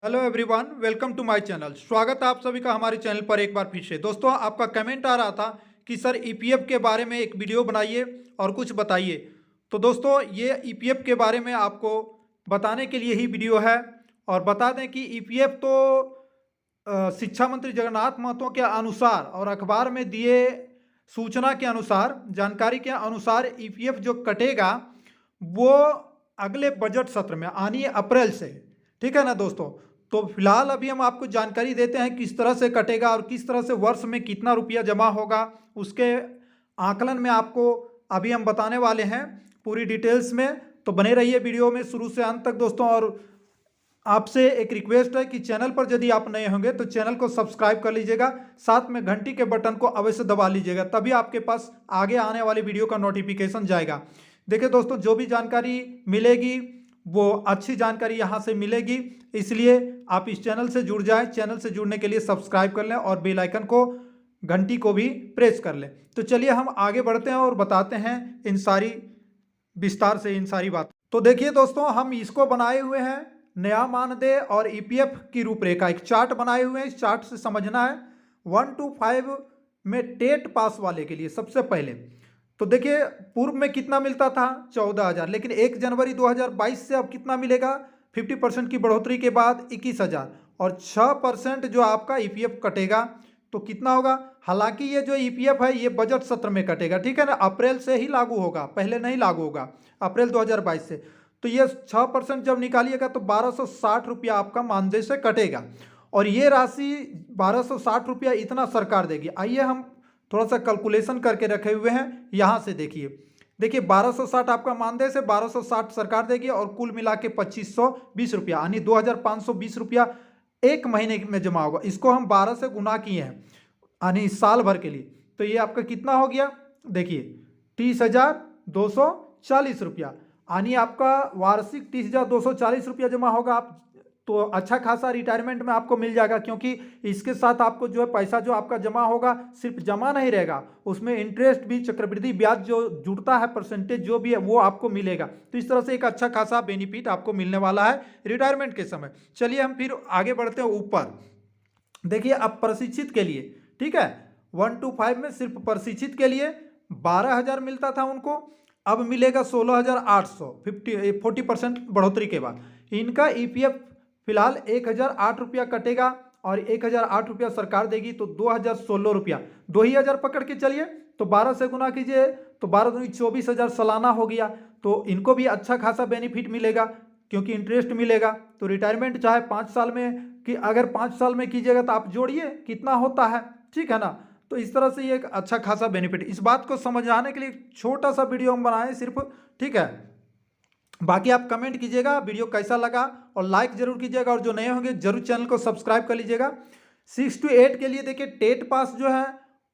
Hello everyone, welcome to my channel. स्वागत है आप सभी का हमारे चैनल पर एक बार फिर से। दोस्तों, आपका कमेंट आ रहा था कि सर ईपीएफ के बारे में एक वीडियो बनाइए और कुछ बताइए। तो दोस्तों, ये ईपीएफ के बारे में आपको बताने के लिए ही वीडियो है। और बता दें कि ईपीएफ तो शिक्षा मंत्री जगन्नाथ महतो के अनुसार और अखबार में दिए सूचना के अनुसार, जानकारी के अनुसार ईपीएफ जो कटेगा वो अगले बजट सत्र में आनी अप्रैल से। ठीक है ना दोस्तों। तो फिलहाल अभी हम आपको जानकारी देते हैं किस तरह से कटेगा और किस तरह से वर्ष में कितना रुपया जमा होगा, उसके आकलन में आपको अभी हम बताने वाले हैं पूरी डिटेल्स में। तो बने रहिए वीडियो में शुरू से अंत तक दोस्तों। और आपसे एक रिक्वेस्ट है कि चैनल पर यदि आप नए होंगे तो चैनल को सब्सक्राइब कर लीजिएगा, साथ में घंटी के बटन को अवश्य दबा लीजिएगा, तभी आपके पास आगे आने वाली वीडियो का नोटिफिकेशन जाएगा। देखिए दोस्तों, जो भी जानकारी मिलेगी वो अच्छी जानकारी यहाँ से मिलेगी, इसलिए आप इस चैनल से जुड़ जाएं। चैनल से जुड़ने के लिए सब्सक्राइब कर लें और बेल आइकन को, घंटी को भी प्रेस कर लें। तो चलिए हम आगे बढ़ते हैं और बताते हैं इन सारी विस्तार से इन सारी बात। तो देखिए दोस्तों, हम इसको बनाए हुए हैं नया मानदेय और ईपीएफ की रूपरेखा, एक चार्ट बनाए हुए हैं। इस चार्ट से समझना है 1 to 5 में टेट पास वाले के लिए सबसे पहले तो देखिए पूर्व में कितना मिलता था 14,000, लेकिन 1 जनवरी 2022 से अब कितना मिलेगा 50% की बढ़ोतरी के बाद 21,000 और 6% जो आपका ईपीएफ कटेगा तो कितना होगा। हालांकि ये जो ईपीएफ है ये बजट सत्र में कटेगा, ठीक है ना, अप्रैल से ही लागू होगा, पहले नहीं लागू होगा, अप्रैल 2022 से। तो ये 6% जब निकालिएगा तो 1260 रुपया आपका मानदेय से कटेगा और ये राशि 1260 रुपया इतना सरकार देगी। आइए हम थोड़ा सा कैलकुलेशन करके रखे हुए हैं, यहाँ से देखिए 1260 आपका मानदेय से 1260 सरकार देगी और कुल मिला के 2520 रुपया यानी 2520 रुपया एक महीने में जमा होगा। इसको हम 12 से गुना किए हैं यानी इस साल भर के लिए, तो ये आपका कितना हो गया, देखिए 30,240 रुपया यानी आपका वार्षिक 30,240 रुपया जमा होगा। आप तो अच्छा खासा रिटायरमेंट में आपको मिल जाएगा, क्योंकि इसके साथ आपको जो है पैसा जो आपका जमा होगा सिर्फ जमा नहीं रहेगा, उसमें इंटरेस्ट भी, चक्रवृद्धि ब्याज जो जुड़ता है, परसेंटेज जो भी है वो आपको मिलेगा। तो इस तरह से एक अच्छा खासा बेनिफिट आपको मिलने वाला है रिटायरमेंट के समय। चलिए हम फिर आगे बढ़ते हैं ऊपर। देखिए अब प्रशिक्षित के लिए, ठीक है, 1 to 5 में सिर्फ प्रशिक्षित के लिए 12,000 मिलता था उनको, अब मिलेगा 16,800, 40% बढ़ोतरी के बाद। इनका ईपीएफ फिलहाल 1,008 रुपया कटेगा और 1,008 रुपया सरकार देगी, तो 2,016 रुपया, 2,000 पकड़ के चलिए, तो 12 से गुना कीजिए तो 12 दूनी 24,000 सालाना हो गया। तो इनको भी अच्छा खासा बेनिफिट मिलेगा क्योंकि इंटरेस्ट मिलेगा। तो रिटायरमेंट चाहे 5 साल में कि अगर 5 साल में कीजिएगा तो आप जोड़िए कितना होता है, ठीक है ना। तो इस तरह से ये एक अच्छा खासा बेनिफिट, इस बात को समझाने के लिए छोटा सा वीडियो हम बनाए सिर्फ, ठीक है। बाकी आप कमेंट कीजिएगा वीडियो कैसा लगा और लाइक जरूर कीजिएगा, और जो नए होंगे जरूर चैनल को सब्सक्राइब कर लीजिएगा। 6 to 8 के लिए देखिए टेट पास जो है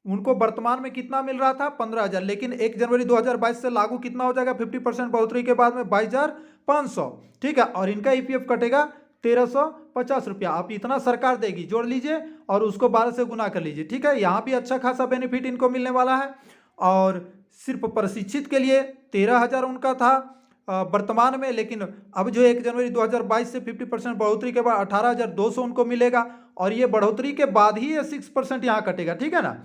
उनको वर्तमान में कितना मिल रहा था 15,000, लेकिन 1 जनवरी 2022 से लागू कितना हो जाएगा 50% बढ़ोतरी के बाद में 22,500, ठीक है। और इनका ईपीएफ कटेगा 1,350 रुपया, आप इतना सरकार देगी, जोड़ लीजिए और उसको 12 से गुना कर लीजिए, ठीक है। यहाँ भी अच्छा खासा बेनिफिट इनको मिलने वाला है। और सिर्फ प्रशिक्षित के लिए 13,000 उनका था वर्तमान में, लेकिन अब जो 1 जनवरी 2022 से 50% बढ़ोतरी के बाद 18,200 उनको मिलेगा और ये बढ़ोतरी के बाद ही ये 6% यहाँ कटेगा, ठीक है ना।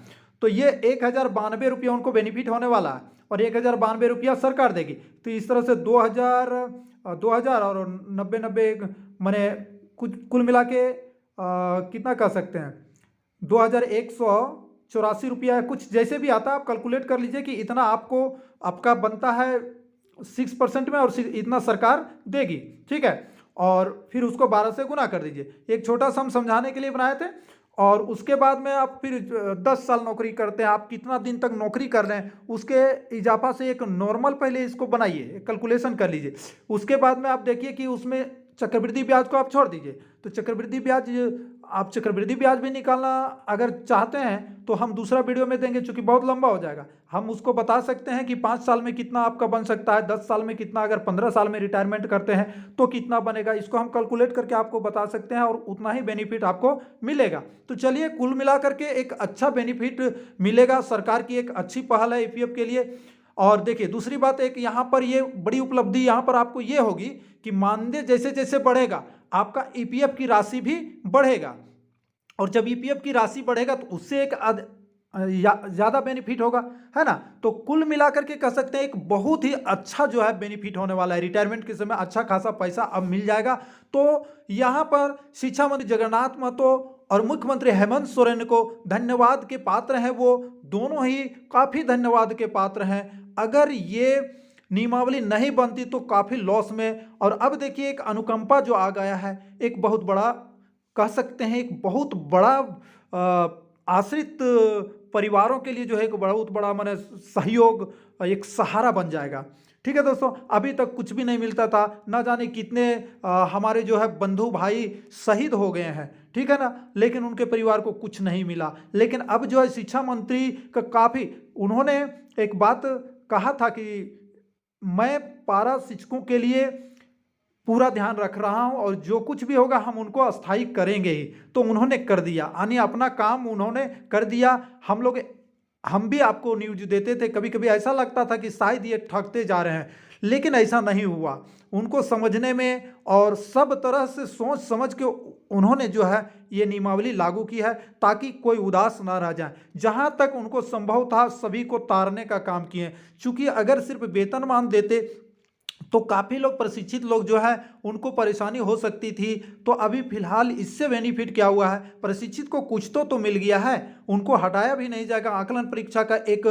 तो ये 1,092 रुपया उनको बेनिफिट होने वाला है और 1,092 रुपया सरकार देगी। तो इस तरह से 2,000 और 90 मैंने कुल मिला के कितना कह सकते हैं 2,184 रुपया कुछ जैसे भी आता है, आप कैलकुलेट कर लीजिए कि इतना आपको आपका बनता है 6% में और इतना सरकार देगी, ठीक है। और फिर उसको 12 से गुना कर दीजिए, एक छोटा सा हम समझाने के लिए बनाए थे। और उसके बाद में आप फिर 10 साल नौकरी करते हैं, आप कितना दिन तक नौकरी कर रहे हैं उसके इजाफा से एक नॉर्मल पहले इसको बनाइए, कैलकुलेशन कर लीजिए। उसके बाद में आप देखिए कि उसमें चक्रवृद्धि ब्याज को आप छोड़ दीजिए, तो चक्रवृद्धि ब्याज, आप चक्रवृद्धि ब्याज भी निकालना अगर चाहते हैं तो हम दूसरा वीडियो में देंगे, चूंकि बहुत लंबा हो जाएगा। हम उसको बता सकते हैं कि 5 साल में कितना आपका बन सकता है, 10 साल में कितना, अगर 15 साल में रिटायरमेंट करते हैं तो कितना बनेगा, इसको हम कैलकुलेट करके आपको बता सकते हैं और उतना ही बेनिफिट आपको मिलेगा। तो चलिए कुल मिलाकर के एक अच्छा बेनिफिट मिलेगा, सरकार की एक अच्छी पहल है ईपीएफ के लिए। और देखिए दूसरी बात, एक यहाँ पर ये बड़ी उपलब्धि यहाँ पर आपको ये होगी कि मानदेय जैसे जैसे बढ़ेगा आपका ईपीएफ की राशि भी बढ़ेगा। और जब ईपीएफ की राशि बढ़ेगा तो उससे एक ज़्यादा बेनिफिट होगा, है ना। तो कुल मिलाकर के कह सकते हैं एक बहुत ही अच्छा जो है बेनिफिट होने वाला है। रिटायरमेंट के समय अच्छा खासा पैसा अब मिल जाएगा। तो यहाँ पर शिक्षा मंत्री जगन्नाथ महतो और मुख्यमंत्री हेमंत सोरेन को धन्यवाद के पात्र हैं, वो दोनों ही काफ़ी धन्यवाद के पात्र हैं। अगर ये नियमावली नहीं बनती तो काफ़ी लॉस में। और अब देखिए एक अनुकंपा जो आ गया है, एक बहुत बड़ा कह सकते हैं एक बहुत बड़ा आश्रित परिवारों के लिए जो है एक बहुत बड़ा माने सहयोग, एक सहारा बन जाएगा। ठीक है दोस्तों, अभी तक कुछ भी नहीं मिलता था, ना जाने कितने हमारे जो है बंधु भाई शहीद हो गए हैं, ठीक है ना, लेकिन उनके परिवार को कुछ नहीं मिला। लेकिन अब जो है शिक्षा मंत्री का काफ़ी उन्होंने एक बात कहा था कि मैं पारा शिक्षकों के लिए पूरा ध्यान रख रहा हूं और जो कुछ भी होगा हम उनको अस्थायी करेंगे ही। तो उन्होंने कर दिया, यानी अपना काम उन्होंने कर दिया। हम भी आपको न्यूज देते थे, कभी कभी ऐसा लगता था कि शायद ये ठगते जा रहे हैं, लेकिन ऐसा नहीं हुआ। उनको समझने में और सब तरह से सोच समझ के उन्होंने जो है ये नियमावली लागू की है ताकि कोई उदास ना रह जाए। जहां तक उनको संभव था सभी को तारने का काम किए, चूंकि अगर सिर्फ वेतनमान देते तो काफ़ी लोग प्रशिक्षित लोग जो है उनको परेशानी हो सकती थी। तो अभी फिलहाल इससे बेनिफिट क्या हुआ है, प्रशिक्षित को कुछ तो मिल गया है, उनको हटाया भी नहीं जाएगा। आकलन परीक्षा का एक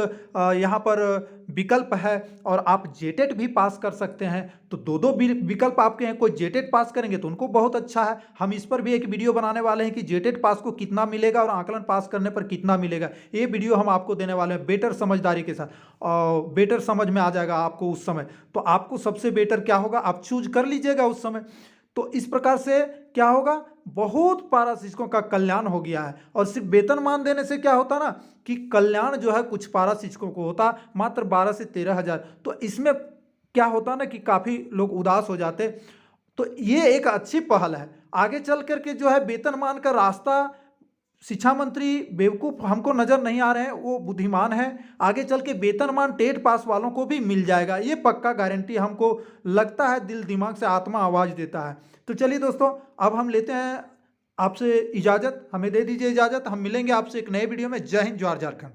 यहाँ पर विकल्प है और आप जेटेट भी पास कर सकते हैं। तो दो विकल्प आपके हैं, कोई जेटेट पास करेंगे तो उनको बहुत अच्छा है। हम इस पर भी एक वीडियो बनाने वाले हैं कि जेटेट पास को कितना मिलेगा और आकलन पास करने पर कितना मिलेगा। ये वीडियो हम आपको देने वाले हैं बेटर समझदारी के साथ, और बेटर समझ में आ जाएगा आपको उस समय। तो आपको सबसे बेटर क्या होगा आप चूज कर लीजिएगा उस समय। तो इस प्रकार से क्या होगा, बहुत पारा शिक्षकों का कल्याण हो गया है। और सिर्फ वेतनमान देने से क्या होता ना कि कल्याण जो है कुछ पारा शिक्षकों को होता मात्र 12 से 13 हज़ार। तो इसमें क्या होता ना कि काफ़ी लोग उदास हो जाते। तो ये एक अच्छी पहल है। आगे चल करके जो है वेतनमान का रास्ता शिक्षा मंत्री बेवकूफ़ हमको नज़र नहीं आ रहे हैं, वो बुद्धिमान है। आगे चल के वेतनमान टेट पास वालों को भी मिल जाएगा, ये पक्का गारंटी हमको लगता है। दिल दिमाग से आत्मा आवाज़ देता है। तो चलिए दोस्तों, अब हम लेते हैं आपसे इजाज़त, हमें दे दीजिए इजाज़त। हम मिलेंगे आपसे एक नए वीडियो में। जय हिंद, जय झारखंड।